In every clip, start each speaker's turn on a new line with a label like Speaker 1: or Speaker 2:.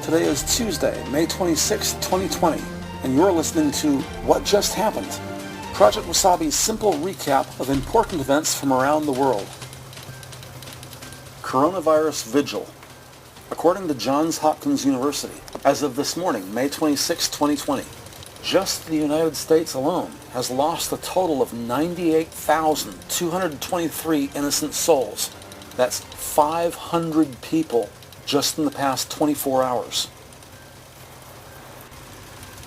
Speaker 1: Today is Tuesday, May 26, 2020, and you're listening to What Just Happened, Project Wasabi's simple recap of important events from around the world. Coronavirus Vigil. According to Johns Hopkins University, as of this morning, May 26, 2020, just the United States alone has lost a total of 98,223 innocent souls. That's 500 people just in the past 24 hours.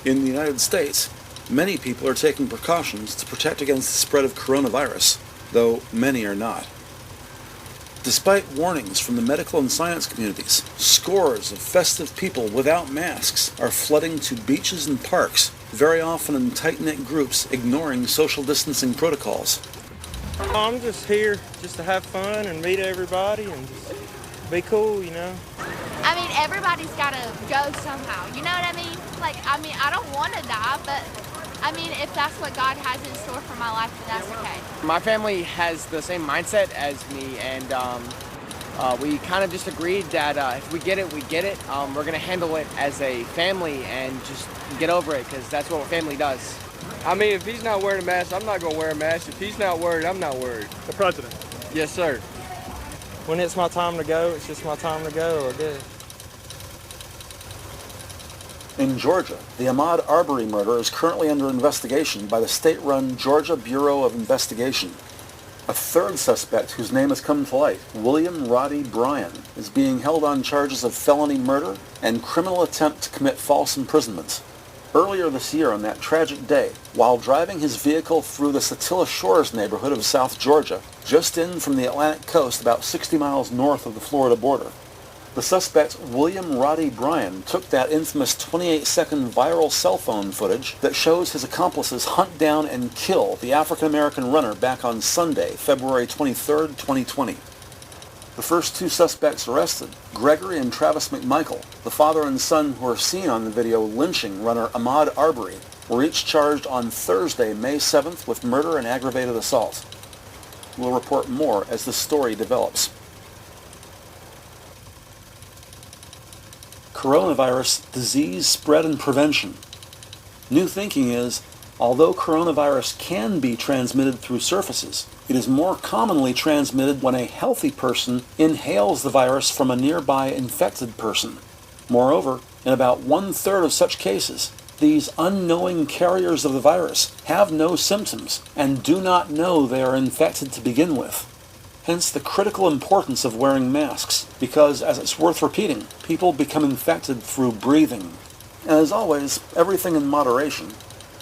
Speaker 1: In the United States, many people are taking precautions to protect against the spread of coronavirus, though many are not. Despite warnings from the medical and science communities, scores of festive people without masks are flooding to beaches and parks, very often in tight-knit groups, ignoring social distancing protocols.
Speaker 2: I'm just here just to have fun and meet everybody and just be cool, you know.
Speaker 3: I mean, everybody's got to go somehow, you know what I mean? I don't want to die, but if that's what God has in store for my life, then that's okay.
Speaker 4: My family has the same mindset as me, and we kind of just agreed that if we get it, we get it. We're going to handle it as a family and just get over it, because that's what family does.
Speaker 5: I mean, if he's not wearing a mask, I'm not going to wear a mask. If he's not worried, I'm not worried.
Speaker 6: The president?
Speaker 5: Yes, sir.
Speaker 2: When it's my time to go, it's just my time to go, I guess.
Speaker 1: In Georgia, the Ahmaud Arbery murder is currently under investigation by the state-run Georgia Bureau of Investigation. A third suspect, whose name has come to light, William Roddy Bryan, is being held on charges of felony murder and criminal attempt to commit false imprisonment. Earlier this year, on that tragic day, while driving his vehicle through the Satilla Shores neighborhood of South Georgia, just in from the Atlantic coast about 60 miles north of the Florida border, the suspect, William Roddy Bryan, took that infamous 28-second viral cell phone footage that shows his accomplices hunt down and kill the African-American runner back on Sunday, February 23, 2020. The first two suspects arrested, Gregory and Travis McMichael, the father and son who are seen on the video lynching runner Ahmaud Arbery, were each charged on Thursday, May 7th with murder and aggravated assault. We'll report more as the story develops. Coronavirus, disease spread and prevention. New thinking is, although coronavirus can be transmitted through surfaces, it is more commonly transmitted when a healthy person inhales the virus from a nearby infected person. Moreover, in about 1/3 of such cases, these unknowing carriers of the virus have no symptoms and do not know they are infected to begin with. Hence the critical importance of wearing masks, because, as it's worth repeating, people become infected through breathing. And as always, everything in moderation.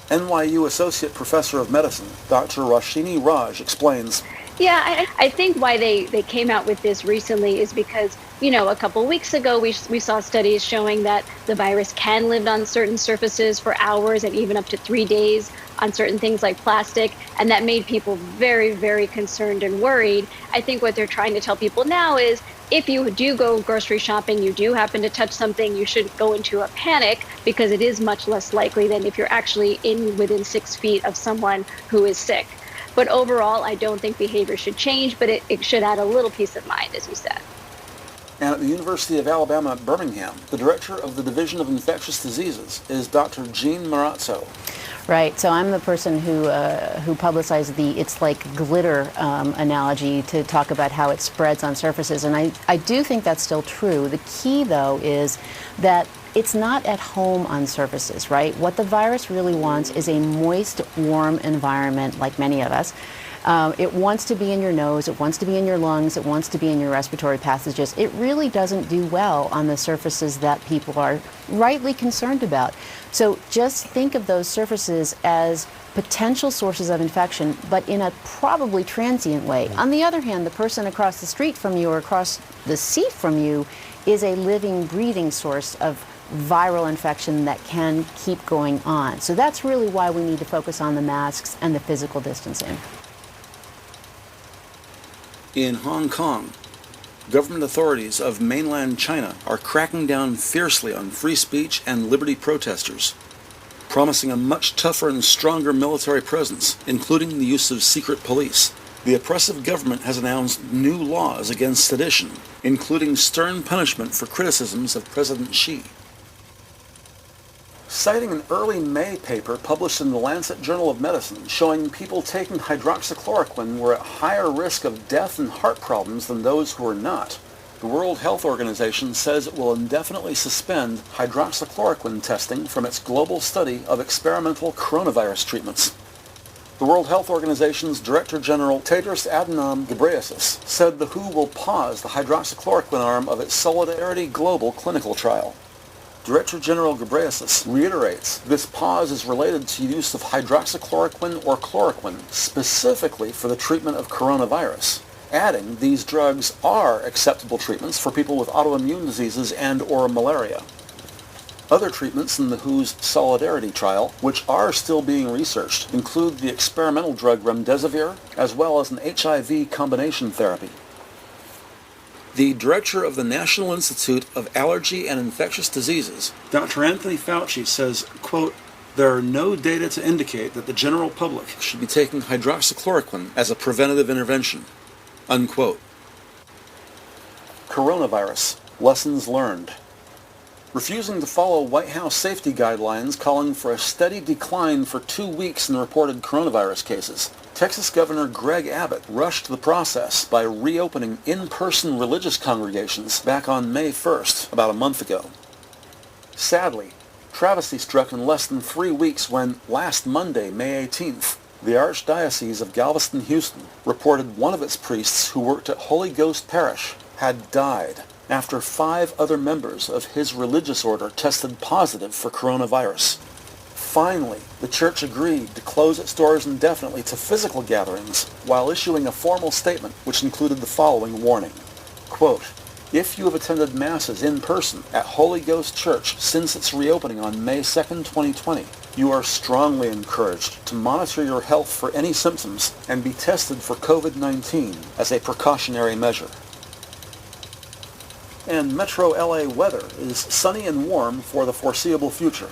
Speaker 1: NYU Associate Professor of Medicine, Dr. Roshini Raj, explains.
Speaker 7: Yeah, I think why they came out with this recently is because, a couple weeks ago we saw studies showing that the virus can live on certain surfaces for hours and even up to 3 days on certain things like plastic, and that made people very, very concerned and worried. I think what they're trying to tell people now is, if you do go grocery shopping, you do happen to touch something, you shouldn't go into a panic, because it is much less likely than if you're actually within 6 feet of someone who is sick. But overall, I don't think behavior should change, but it should add a little peace of mind, as you said.
Speaker 1: And at the University of Alabama at Birmingham, the director of the Division of Infectious Diseases is Dr. Jean Marazzo.
Speaker 8: Right, so I'm the person who publicized the "it's like glitter" analogy to talk about how it spreads on surfaces, and I do think that's still true. The key, though, is that it's not at home on surfaces, right? What the virus really wants is a moist, warm environment, like many of us. It wants to be in your nose, it wants to be in your lungs, it wants to be in your respiratory passages. It really doesn't do well on the surfaces that people are rightly concerned about. So just think of those surfaces as potential sources of infection, but in a probably transient way. On the other hand, the person across the street from you or across the seat from you is a living, breathing source of viral infection that can keep going on. So that's really why we need to focus on the masks and the physical distancing.
Speaker 1: In Hong Kong, government authorities of mainland China are cracking down fiercely on free speech and liberty protesters, promising a much tougher and stronger military presence, including the use of secret police. The oppressive government has announced new laws against sedition, including stern punishment for criticisms of President Xi. Citing an early May paper published in the Lancet Journal of Medicine showing people taking hydroxychloroquine were at higher risk of death and heart problems than those who were not, the World Health Organization says it will indefinitely suspend hydroxychloroquine testing from its global study of experimental coronavirus treatments. The World Health Organization's Director General Tedros Adhanom Ghebreyesus said the WHO will pause the hydroxychloroquine arm of its Solidarity Global clinical trial. Director General Ghebreyesus reiterates this pause is related to use of hydroxychloroquine or chloroquine specifically for the treatment of coronavirus, adding these drugs are acceptable treatments for people with autoimmune diseases and or malaria. Other treatments in the WHO's Solidarity trial, which are still being researched, include the experimental drug remdesivir, as well as an HIV combination therapy. The director of the National Institute of Allergy and Infectious Diseases, Dr. Anthony Fauci, says, quote, "There are no data to indicate that the general public should be taking hydroxychloroquine as a preventative intervention," unquote. Coronavirus. Lessons learned. Refusing to follow White House safety guidelines calling for a steady decline for 2 weeks in reported coronavirus cases, Texas Governor Greg Abbott rushed the process by reopening in-person religious congregations back on May 1st, about a month ago. Sadly, travesty struck in less than 3 weeks when, last Monday, May 18th, the Archdiocese of Galveston-Houston reported one of its priests who worked at Holy Ghost Parish had died after 5 other members of his religious order tested positive for coronavirus. Finally, the church agreed to close its doors indefinitely to physical gatherings while issuing a formal statement which included the following warning. Quote, "If you have attended Masses in person at Holy Ghost Church since its reopening on May 2nd, 2020, you are strongly encouraged to monitor your health for any symptoms and be tested for COVID-19 as a precautionary measure." And Metro LA weather is sunny and warm for the foreseeable future.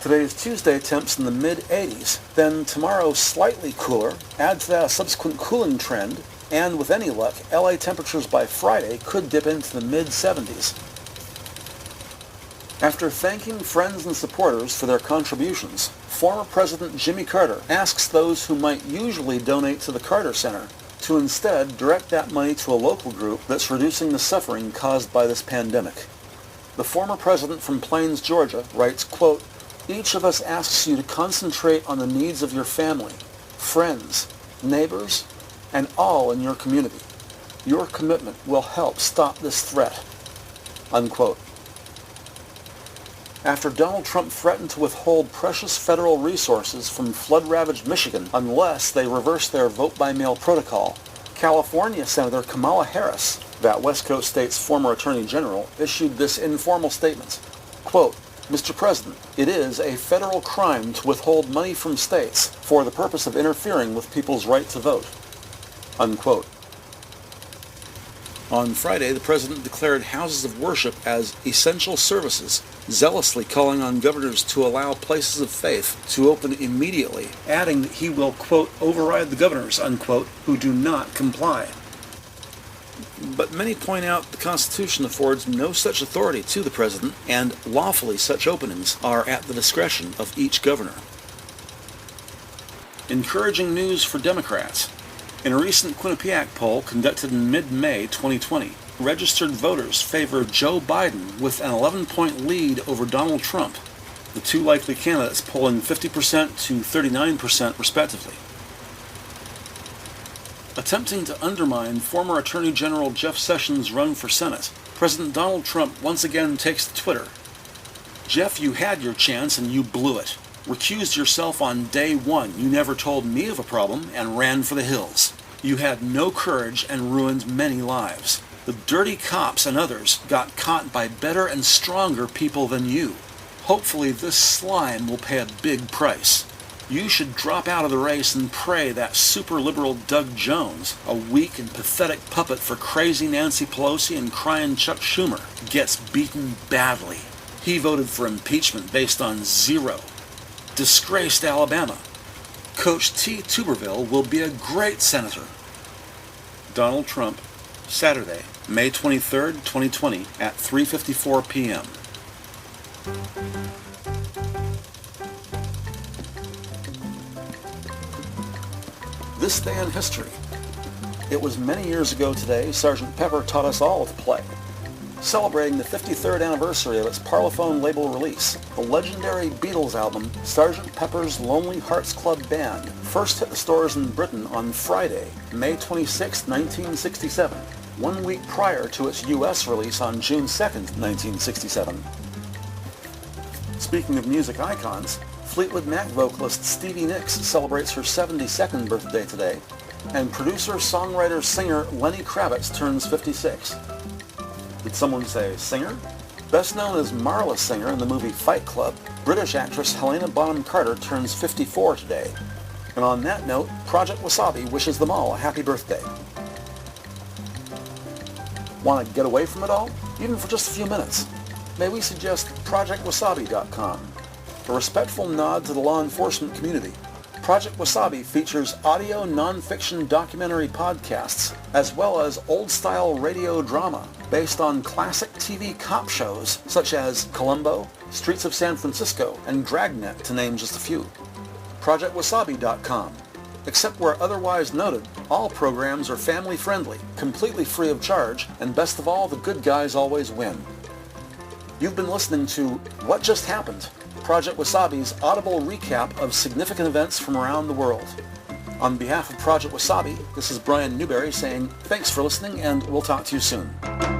Speaker 1: Today's Tuesday temps in the mid-80s, then tomorrow slightly cooler, add to that a subsequent cooling trend, and with any luck, LA temperatures by Friday could dip into the mid-70s. After thanking friends and supporters for their contributions, former President Jimmy Carter asks those who might usually donate to the Carter Center to instead direct that money to a local group that's reducing the suffering caused by this pandemic. The former president from Plains, Georgia, writes, quote, "Each of us asks you to concentrate on the needs of your family, friends, neighbors, and all in your community. Your commitment will help stop this threat," unquote. After Donald Trump threatened to withhold precious federal resources from flood-ravaged Michigan unless they reverse their vote-by-mail protocol, California Senator Kamala Harris, that West Coast state's former Attorney General, issued this informal statement. Quote, "Mr. President, it is a federal crime to withhold money from states for the purpose of interfering with people's right to vote," unquote. On Friday, the president declared houses of worship as essential services, zealously calling on governors to allow places of faith to open immediately, adding that he will, quote, "override the governors," unquote, who do not comply. But many point out the Constitution affords no such authority to the president, and lawfully such openings are at the discretion of each governor. Encouraging news for Democrats. In a recent Quinnipiac poll conducted in mid-May 2020, registered voters favor Joe Biden with an 11-point lead over Donald Trump, the two likely candidates polling 50% to 39% respectively. Attempting to undermine former Attorney General Jeff Sessions' run for Senate, President Donald Trump once again takes to Twitter. "Jeff, you had your chance and you blew it. Recused yourself on day one. You never told me of a problem and ran for the hills. You had no courage and ruined many lives. The dirty cops and others got caught by better and stronger people than you. Hopefully this slime will pay a big price. You should drop out of the race and pray that super-liberal Doug Jones, a weak and pathetic puppet for crazy Nancy Pelosi and crying Chuck Schumer, gets beaten badly. He voted for impeachment based on zero. Disgraced Alabama. Coach T. Tuberville will be a great senator." Donald Trump, Saturday, May 23rd, 2020 at 3:54 p.m. This Day in History. It was many years ago today Sgt. Pepper taught us all to play. Celebrating the 53rd anniversary of its Parlophone label release, the legendary Beatles album, Sgt. Pepper's Lonely Hearts Club Band, first hit the stores in Britain on Friday, May 26, 1967, 1 week prior to its US release on June 2, 1967. Speaking of music icons, Fleetwood Mac vocalist Stevie Nicks celebrates her 72nd birthday today, and producer, songwriter, singer Lenny Kravitz turns 56. Did someone say singer? Best known as Marla Singer in the movie Fight Club, British actress Helena Bonham Carter turns 54 today. And on that note, Project Wasabi wishes them all a happy birthday. Want to get away from it all? Even for just a few minutes? May we suggest ProjectWasabi.com, a respectful nod to the law enforcement community. Project Wasabi features audio non-fiction documentary podcasts, as well as old-style radio drama based on classic TV cop shows such as Columbo, Streets of San Francisco, and Dragnet, to name just a few. ProjectWasabi.com. Except where otherwise noted, all programs are family-friendly, completely free of charge, and best of all, the good guys always win. You've been listening to What Just Happened, Project Wasabi's audible recap of significant events from around the world. On behalf of Project Wasabi, this is Bryan Newberry saying thanks for listening, and we'll talk to you soon.